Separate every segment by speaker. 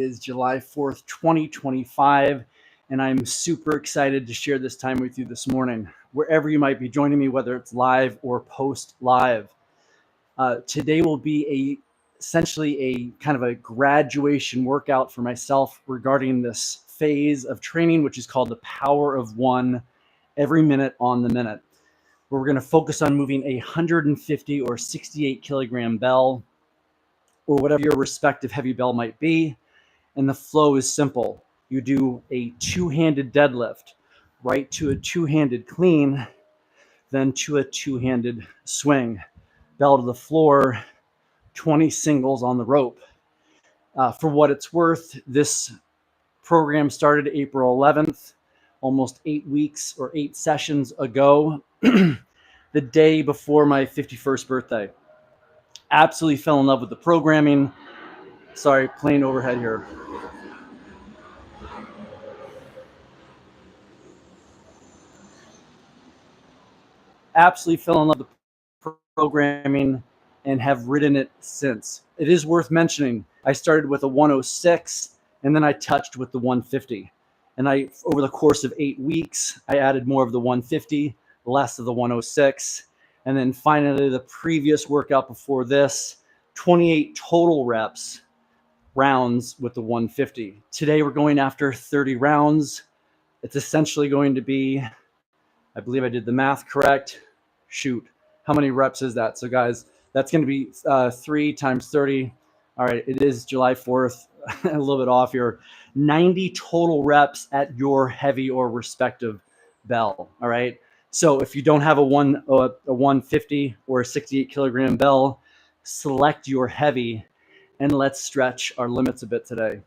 Speaker 1: is July 4th, 2025, and I'm super excited to share this time with you this morning, wherever you might be joining me, whether it's live or post live. Today will be essentially a kind of a graduation workout for myself regarding this phase of training, which is called the power of one, every minute on the minute, where we're going to focus on moving a 150 or 68 kilogram bell, or whatever your respective heavy bell might be. And the flow is simple. You do a two-handed deadlift, right to a two-handed clean, then to a two-handed swing. Bell to the floor, 20 singles on the rope. For what it's worth, this program started April 11th, almost 8 weeks or 8 sessions ago, the day before my 51st birthday. Absolutely fell in love with the programming. Sorry, plane overhead here. Absolutely fell in love with the programming and have ridden it since. It is worth mentioning, I started with a 106 and then I touched with the 150. And over the course of 8 weeks, I added more of the 150, less of the 106. And then finally, the previous workout before this, 28 total rounds with the 150. Today, we're going after 30 rounds. It's essentially going to be, I believe I did the math correct. Shoot, how many reps is that? So guys, that's going to be 3 times 30. All right, it is July 4th, a little bit off here. 90 total reps at your heavy or respective bell. All right. So if you don't have a 150 or a 68 kilogram bell, select your heavy and let's stretch our limits a bit today.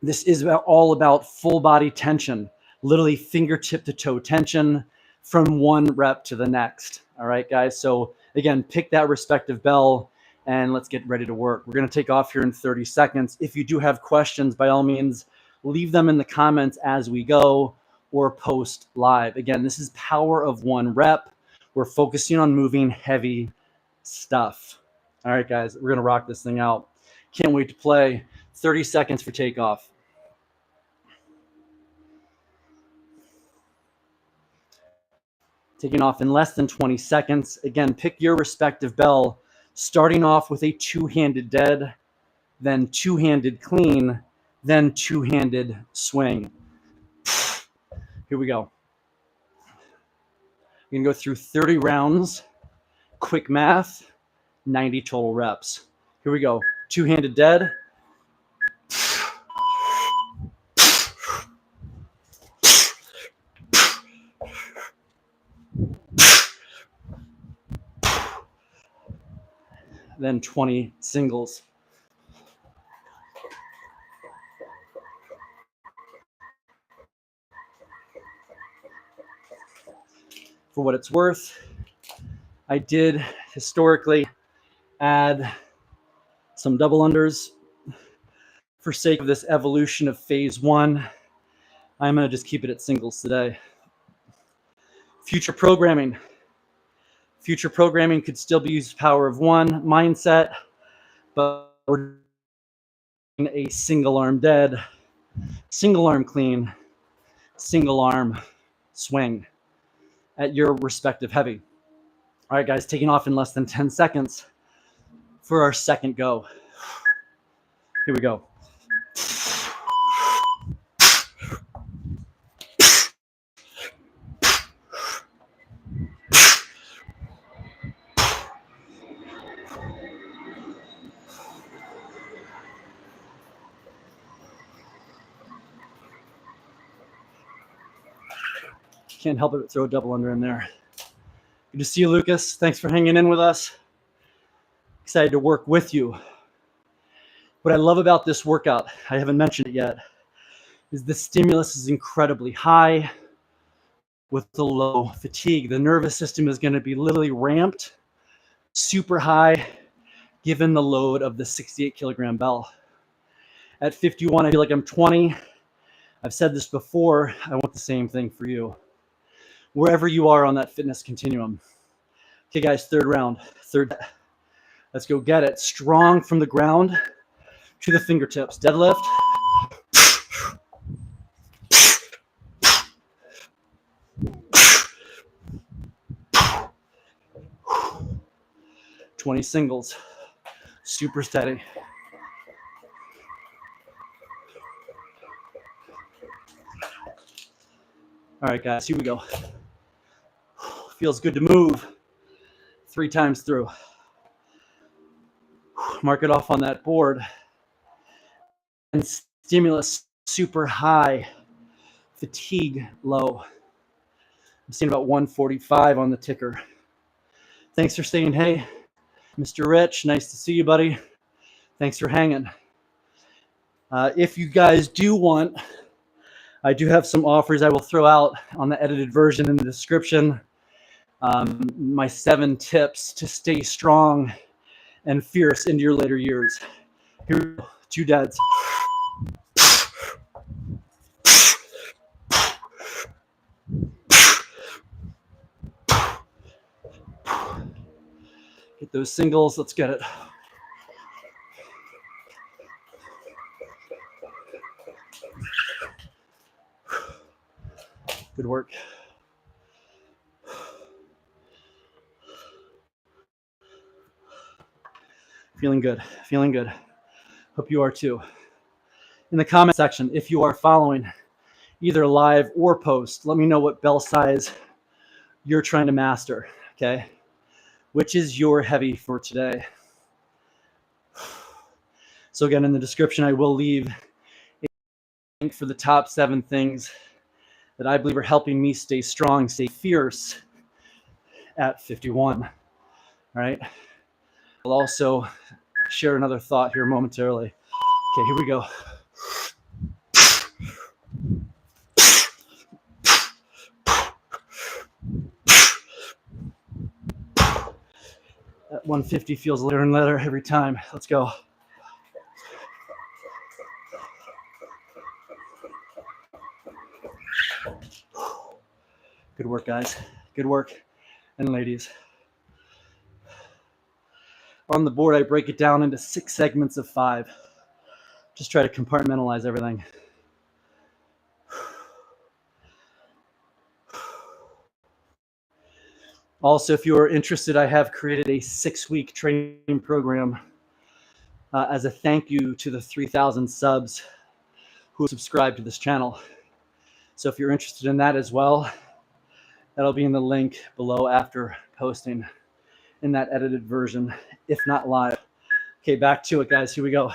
Speaker 1: This is all about full body tension, literally fingertip to toe tension from one rep to the next. All right, guys. So again, pick that respective bell and let's get ready to work. We're going to take off here in 30 seconds. If you do have questions, by all means, leave them in the comments as we go or post live. Again, this is power of one rep. We're focusing on moving heavy stuff. All right, guys, we're going to rock this thing out. Can't wait to play. 30 seconds for takeoff. Taking off in less than 20 seconds. Again, pick your respective bell, starting off with a two-handed dead, then two-handed clean, then two-handed swing. Here we go. We're going to go through 30 rounds. Quick math, 90 total reps. Here we go. Two-handed dead. Then 20 singles. For what it's worth, I did historically add some double unders. For sake of this evolution of phase one, I'm going to just keep it at singles today. Future programming could still be used power of one mindset, but we're doing a single arm dead, single arm clean, single arm swing at your respective heavy. All right, guys, taking off in less than 10 seconds for our second go. Here we go. Can't help it but throw a double under in there. Good to see you, Lucas. Thanks for hanging in with us. Excited to work with you. What I love about this workout, I haven't mentioned it yet, is the stimulus is incredibly high with the low fatigue. The nervous system is going to be literally ramped super high given the load of the 68 kilogram bell. At 51, I feel like I'm 20. I've said this before. I want the same thing for you, wherever you are on that fitness continuum. Okay, guys, third round. Let's go get it. Strong from the ground. to the fingertips. Deadlift. $20 singles. Super steady. All right, guys, here we go. Feels good to move 3 times through. Mark it off on that board. And stimulus super high, fatigue low. I'm seeing about 145 on the ticker. Thanks for staying. Hey, Mr. Rich, nice to see you, buddy. Thanks for hanging. If you guys do want, I do have some offers I will throw out on the edited version in the description. My 7 tips to stay strong and fierce into your later years. Here we go. 2 deads. Get those singles. Let's get it. Good work. Feeling good. Feeling good. Hope you are too. In the comment section, if you are following either live or post, let me know what bell size you're trying to master, okay? Which is your heavy for today? So again, in the description, I will leave a link for the top 7 things that I believe are helping me stay strong, stay fierce at 51, all right? I'll also share another thought here momentarily. Okay, here we go. That 150 feels lighter and lighter every time. Let's go. Good work, guys. Good work. And ladies. On the board, I break it down into 6 segments of 5. Just try to compartmentalize everything. Also, if you are interested, I have created a 6-week training program as a thank you to the 3,000 subs who subscribe to this channel. So if you're interested in that as well, that'll be in the link below after posting in that edited version, if not live. Okay, back to it, guys. Here we go.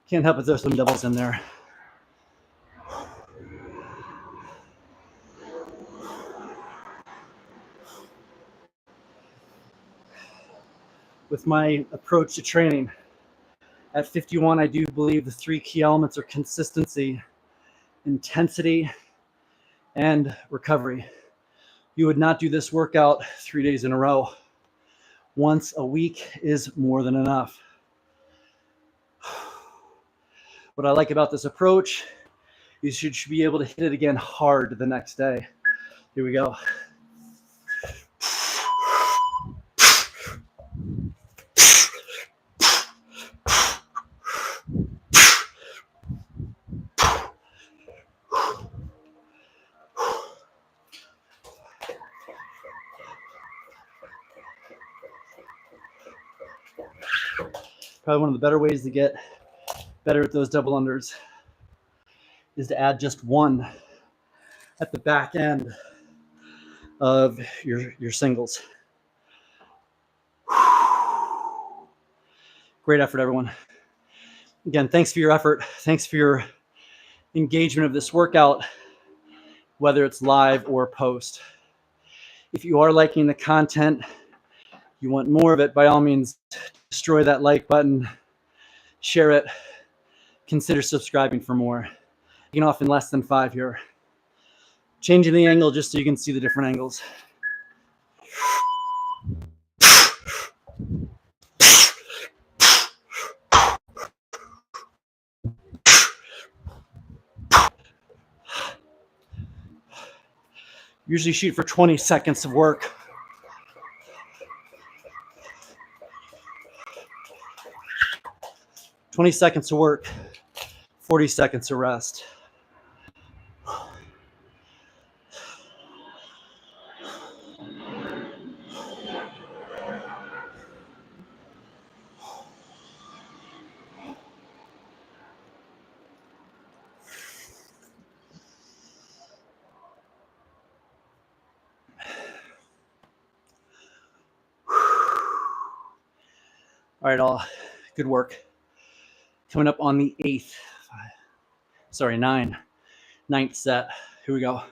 Speaker 1: Can't help but throw some doubles in there. With my approach to training, at 51, I do believe the 3 key elements are consistency, intensity, and recovery. You would not do this workout 3 days in a row. Once a week is more than enough. What I like about this approach is you should be able to hit it again hard the next day. Here we go. Probably one of the better ways to get better at those double unders is to add just 1 at the back end of your singles. Great effort, everyone. Again, thanks for your effort. Thanks for your engagement of this workout, whether it's live or post. If you are liking the content, you want more of it, by all means, destroy that like button, share it, consider subscribing for more. Taking off in less than 5 here. Changing the angle just so you can see the different angles. Usually shoot for 20 seconds of work. "20 seconds of work, 40 seconds of rest." All right, all. Good work. Coming up on the ninth set. Here we go.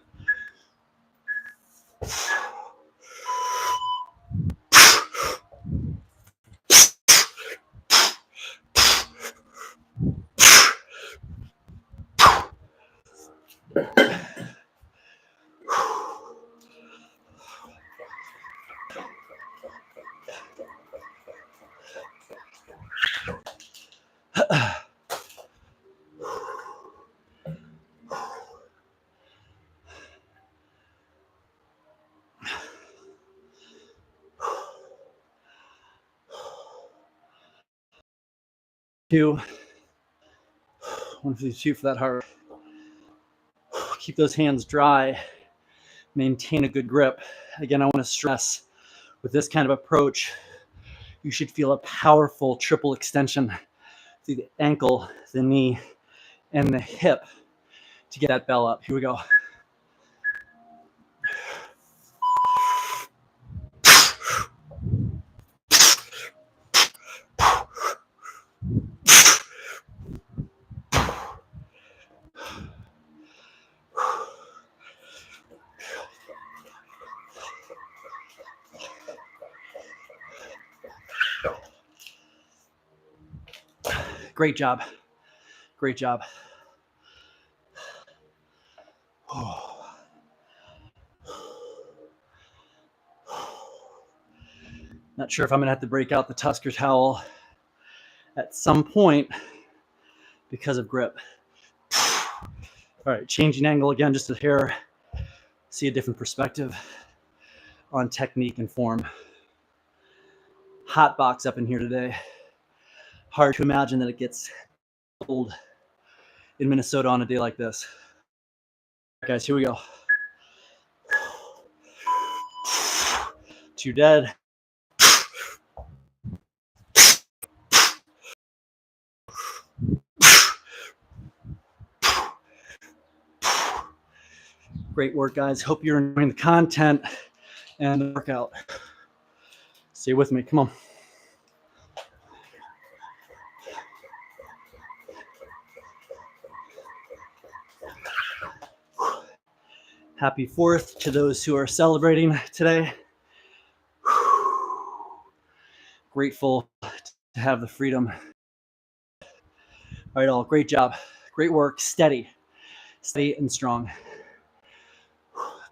Speaker 1: Two. 152 for that heart. Keep those hands dry. Maintain a good grip. Again, I want to stress, with this kind of approach, you should feel a powerful triple extension through the ankle, the knee, and the hip to get that bell up. Here we go. Great job. Great job. Not sure if I'm going to have to break out the Tusker towel at some point because of grip. All right, changing angle again, just a hair. See a different perspective on technique and form. Hot box up in here today. Hard to imagine that it gets cold in Minnesota on a day like this. All right, guys, here we go. 2 dead. Great work, guys. Hope you're enjoying the content and the workout. Stay with me. Come on. Happy 4th to those who are celebrating today. Grateful to have the freedom. All right, all. Great job. Great work. Steady and strong.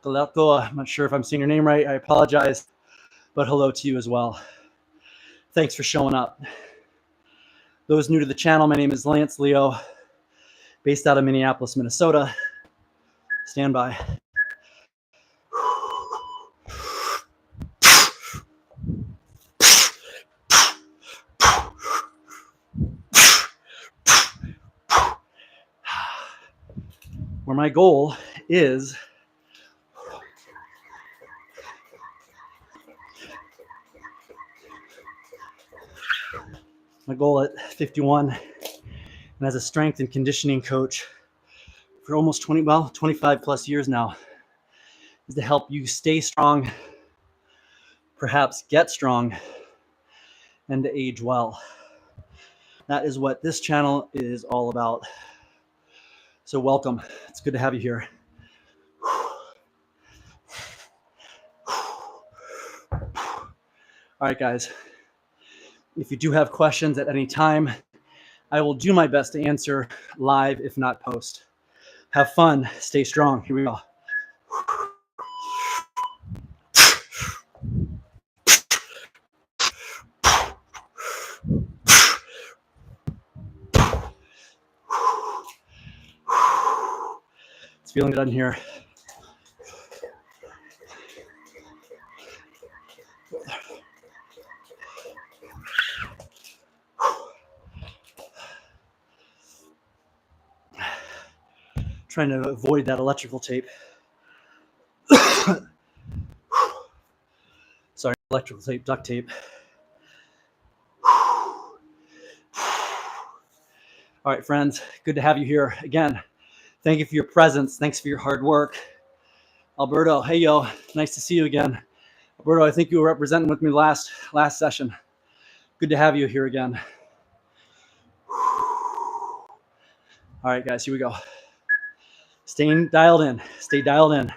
Speaker 1: Galato, I'm not sure if I'm saying your name right. I apologize, but hello to you as well. Thanks for showing up. Those new to the channel, my name is Lance Leo, based out of Minneapolis, Minnesota. Stand by. Where my goal is at 51, and as a strength and conditioning coach for almost 25 plus years now, is to help you stay strong, perhaps get strong, and to age well. That is what this channel is all about. So welcome. It's good to have you here. All right, guys. If you do have questions at any time, I will do my best to answer live, if not post. Have fun. Stay strong. Here we go. It's feeling good in here. Trying to avoid that electrical tape. Sorry, electrical tape, duct tape. All right, friends, good to have you here again. Thank you for your presence. Thanks for your hard work. Alberto, hey yo, nice to see you again. Alberto, I think you were representing with me last session. Good to have you here again. All right, guys, here we go. Staying dialed in. Stay dialed in.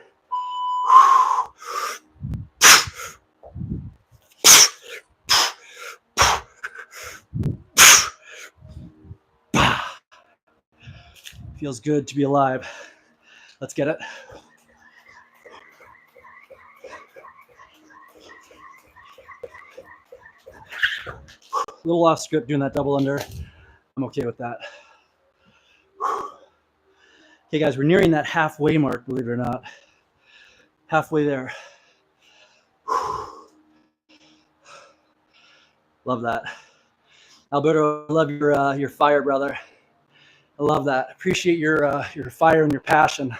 Speaker 1: Feels good to be alive. Let's get it. A little off script doing that double under. I'm okay with that. Okay, guys, we're nearing that halfway mark, believe it or not. Halfway there. Love that. Alberto, I love your fire, brother. I love that. Appreciate your fire and your passion.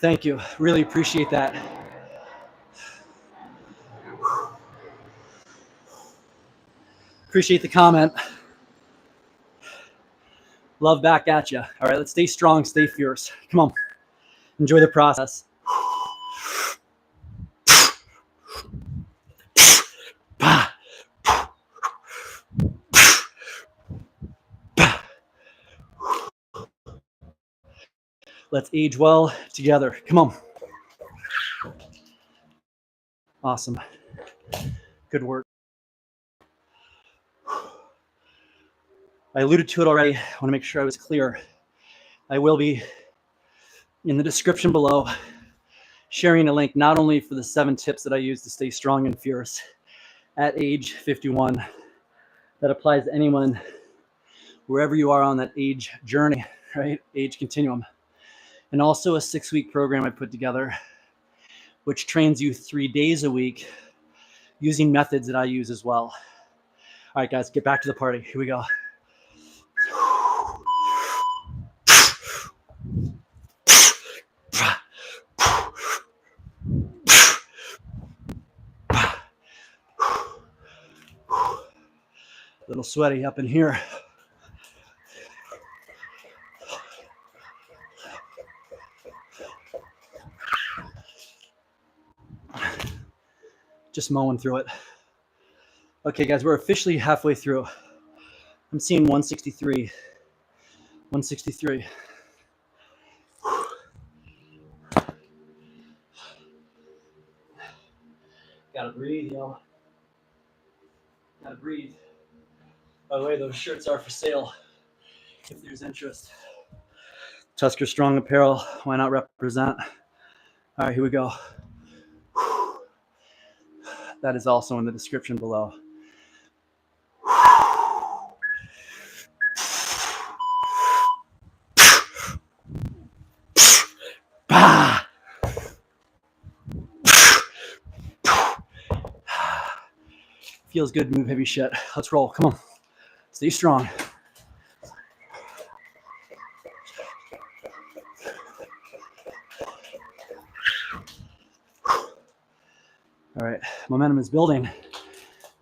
Speaker 1: Thank you. Really appreciate that. Appreciate the comment. Love back at you. All right, let's stay strong, stay fierce. Come on. Enjoy the process. Let's age well together. Come on. Awesome. Good work. I alluded to it already. I want to make sure I was clear. I will be in the description below sharing a link not only for the 7 tips that I use to stay strong and fierce at age 51, that applies to anyone wherever you are on that age journey, right? Age continuum. And also a 6-week program I put together, which trains you 3 days a week using methods that I use as well. All right, guys, get back to the party. Here we go. A little sweaty up in here. Just mowing through it. Okay, guys, we're officially halfway through. I'm seeing 163. 163. Gotta breathe, yo. Gotta breathe. By the way, those shirts are for sale if there's interest. TuskerStrong apparel, why not represent? All right, here we go. That is also in the description below. Feels good to move heavy shit. Let's roll. Come on. Stay strong. All right. Momentum is building,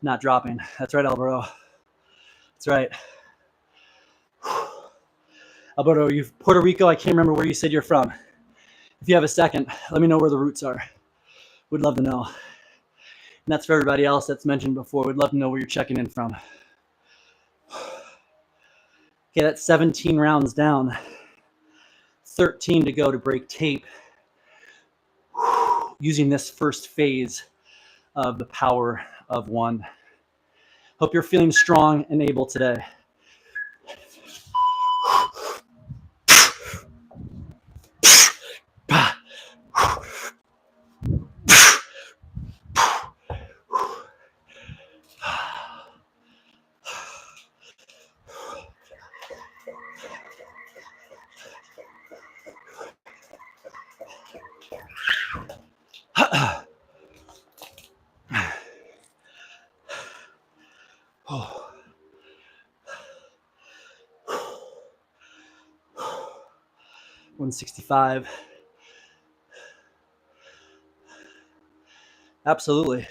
Speaker 1: not dropping. That's right, Alberto. That's right. Alberto, you're Puerto Rico. I can't remember where you said you're from. If you have a second, let me know where the roots are. Would love to know. And that's for everybody else that's mentioned before. We'd love to know where you're checking in from. Okay, that's 17 rounds down. 13 to go to break tape. Using this first phase of the power of 1. Hope you're feeling strong and able today. 165. Absolutely.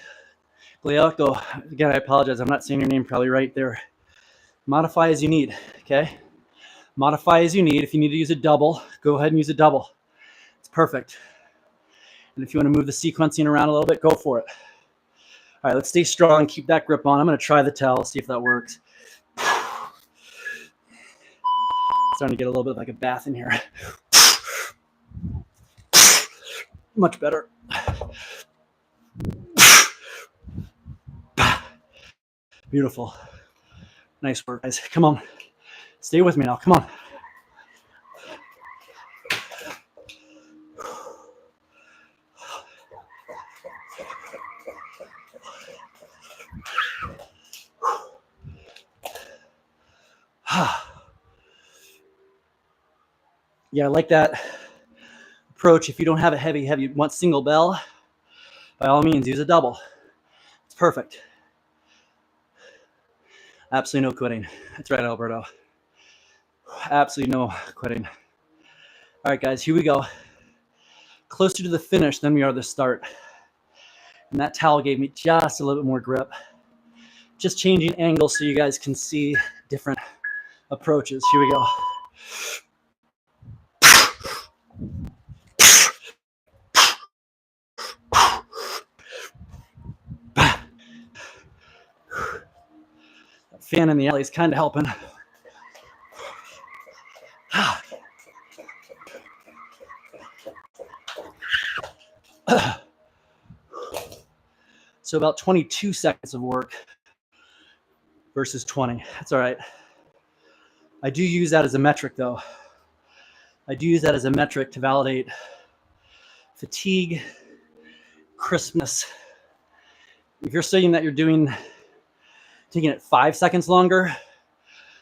Speaker 1: Glialco, again, I apologize. I'm not saying your name probably right there. Modify as you need, okay? Modify as you need. If you need to use a double, go ahead and use a double. It's perfect. And if you want to move the sequencing around a little bit, go for it. All right, let's stay strong. Keep that grip on. I'm going to try the towel, see if that works. Starting to get a little bit like a bath in here. Much better. Beautiful. Nice work, guys. Come on. Stay with me now. Come on. Yeah, I like that approach. If you don't have a heavy, you want single bell, by all means, use a double. It's perfect. Absolutely no quitting. That's right, Alberto. Absolutely no quitting. All right, guys, here we go. Closer to the finish than we are the start. And that towel gave me just a little bit more grip. Just changing angles so you guys can see different approaches. Here we go. That fan in the alley is kind of helping. So about 22 seconds of work versus 20. That's all right. I do use that as a metric, though. I do use that as a metric to validate fatigue, crispness. If you're saying that you're taking it 5 seconds longer,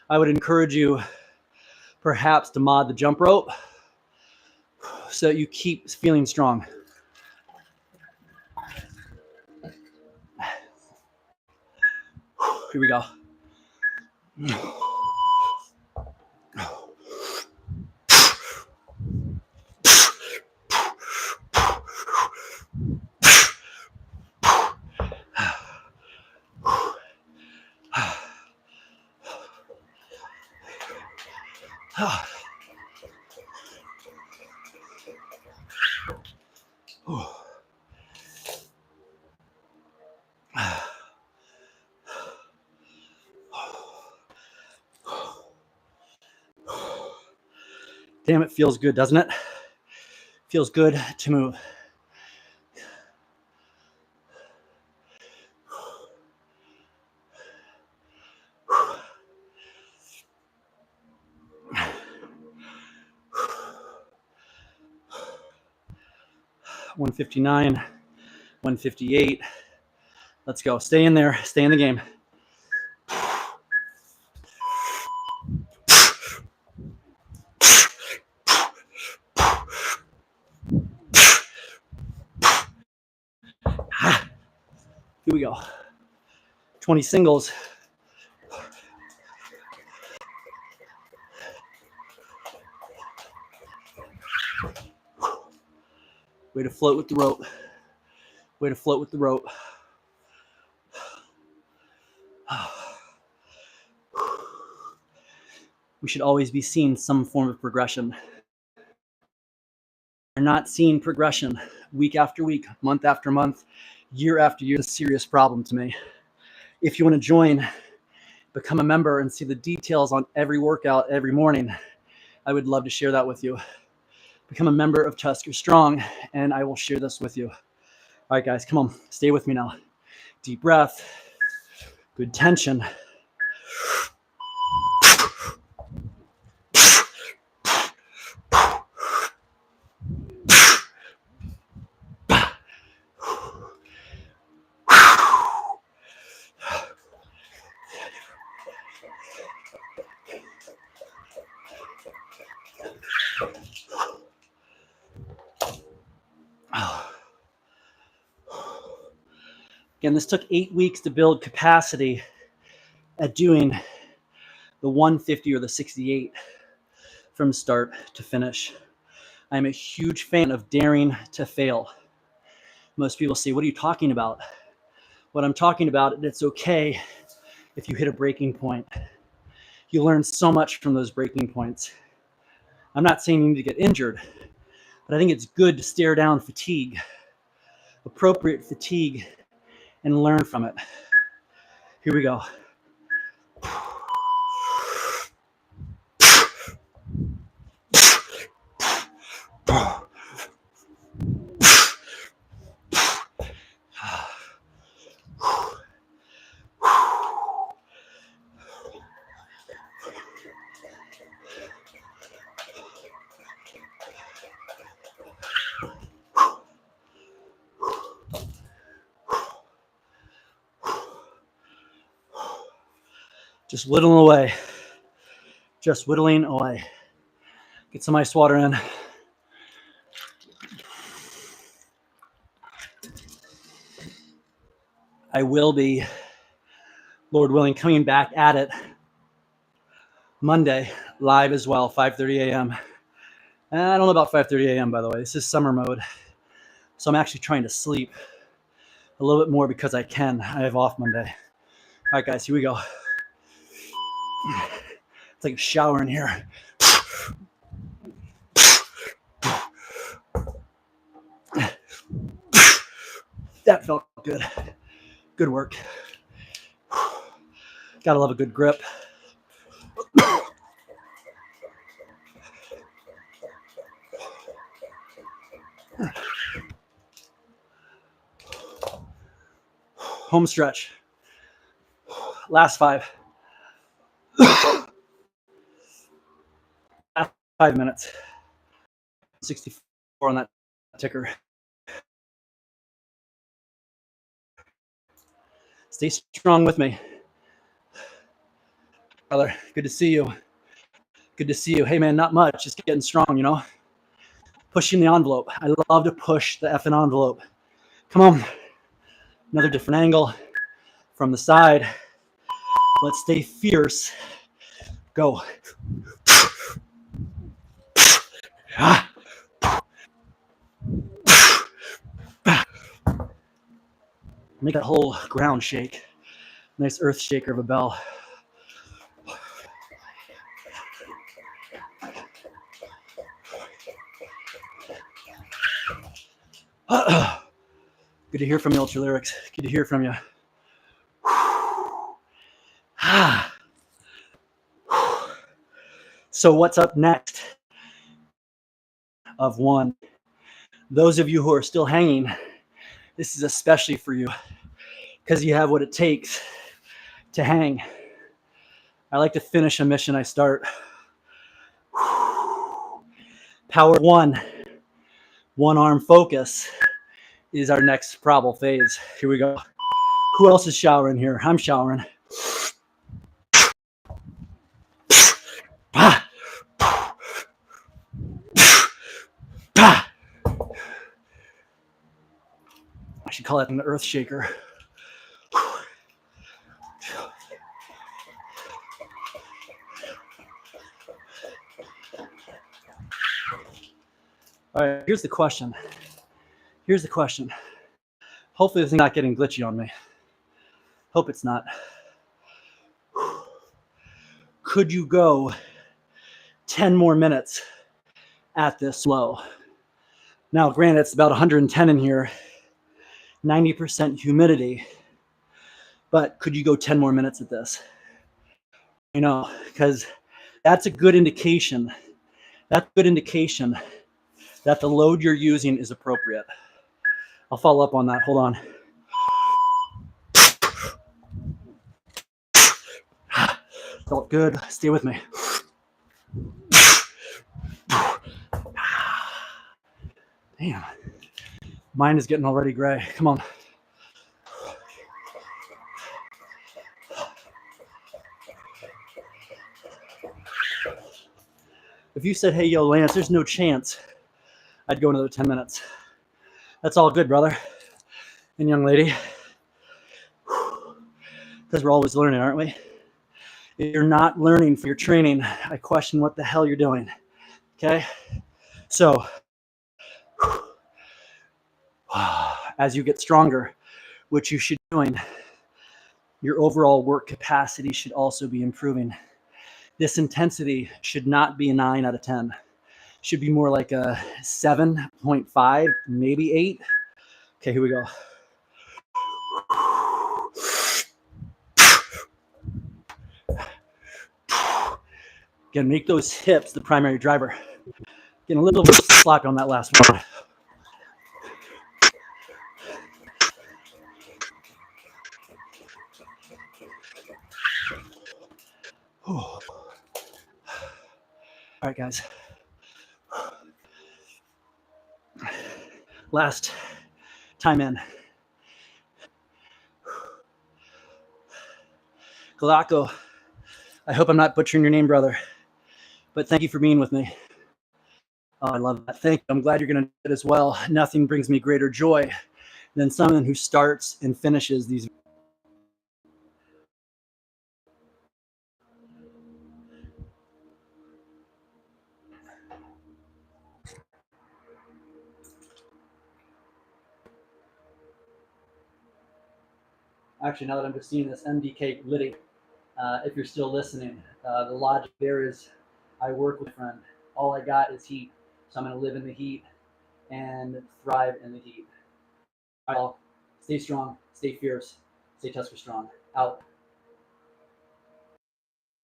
Speaker 1: I would encourage you perhaps to mod the jump rope so that you keep feeling strong. Here we go. Damn, it feels good, doesn't it? Feels good to move. $159, 158. Let's go. Stay in there. Stay in the game. Here we go. 20 singles. Way to float with the rope. Way to float with the rope. We should always be seeing some form of progression. We're not seeing progression week after week, month after month, year after year. It's a serious problem to me. If you want to join, become a member and see the details on every workout every morning, I would love to share that with you. Become a member of TuskerStrong, and I will share this with you. All right, guys, come on. Stay with me now. Deep breath. Good tension. Again, this took 8 weeks to build capacity at doing the 150 or the 68 from start to finish. I'm a huge fan of daring to fail. Most people say, what are you talking about? What I'm talking about, it's okay if you hit a breaking point. You learn so much from those breaking points. I'm not saying you need to get injured, but I think it's good to stare down fatigue, appropriate fatigue, and learn from it. Here we go. Just whittling away. Just whittling away. Get some ice water in. I will be, Lord willing, coming back at it Monday, live as well, 5:30 a.m. I don't know about 5:30 a.m., by the way. This is summer mode. So I'm actually trying to sleep a little bit more because I can. I have off Monday. All right, guys, here we go. It's like a shower in here. That felt good. Good work. Gotta love a good grip. Home stretch. Last 5. Last 5 minutes. 64 on that ticker. Stay strong with me. Brother, good to see you. Good to see you. Hey, man, not much. Just getting strong, you know? Pushing the envelope. I love to push the effing envelope. Come on. Another different angle from the side. Let's stay fierce. Go. Make that whole ground shake. Nice earth shaker of a bell. Good to hear from you, Ultra Lyrics. Good to hear from you. So what's up next? Of 1. Those of you who are still hanging, this is especially for you because you have what it takes to hang. I like to finish a mission I start. Power 1. One arm focus is our next probable phase. Here we go. Who else is showering here? I'm showering. I should call that an earth shaker. All right, here's the question. Hopefully this is not getting glitchy on me. Hope it's not. Could you go 10 more minutes at this low? Now, granted, it's about 110 in here, 90% humidity, but could you go 10 more minutes at this? You know, because that's a good indication. That's a good indication that the load you're using is appropriate. I'll follow up on that. Hold on. Felt good. Stay with me. Damn. Mine is getting already gray. Come on. If you said, hey, yo, Lance, there's no chance I'd go another 10 minutes. That's all good, brother and young lady. Because we're always learning, aren't we? If you're not learning for your training, I question what the hell you're doing. Okay? So as you get stronger, which you should be doing, your overall work capacity should also be improving. This intensity should not be a 9 out of 10. Should be more like a 7.5, maybe 8. Okay, here we go. Again, make those hips the primary driver. Getting a little bit sloppy on that last one. All right, guys. Last time in. Galako, I hope I'm not butchering your name, brother, but thank you for being with me. Oh, I love that. Thank you. I'm glad you're going to do it as well. Nothing brings me greater joy than someone who starts and finishes these. Actually, now that I'm just seeing this, MDK Liddy, if you're still listening, the logic there is I work with a friend. All I got is heat. So I'm going to live in the heat and thrive in the heat. All right, stay strong, stay fierce, stay TuskerStrong. Out.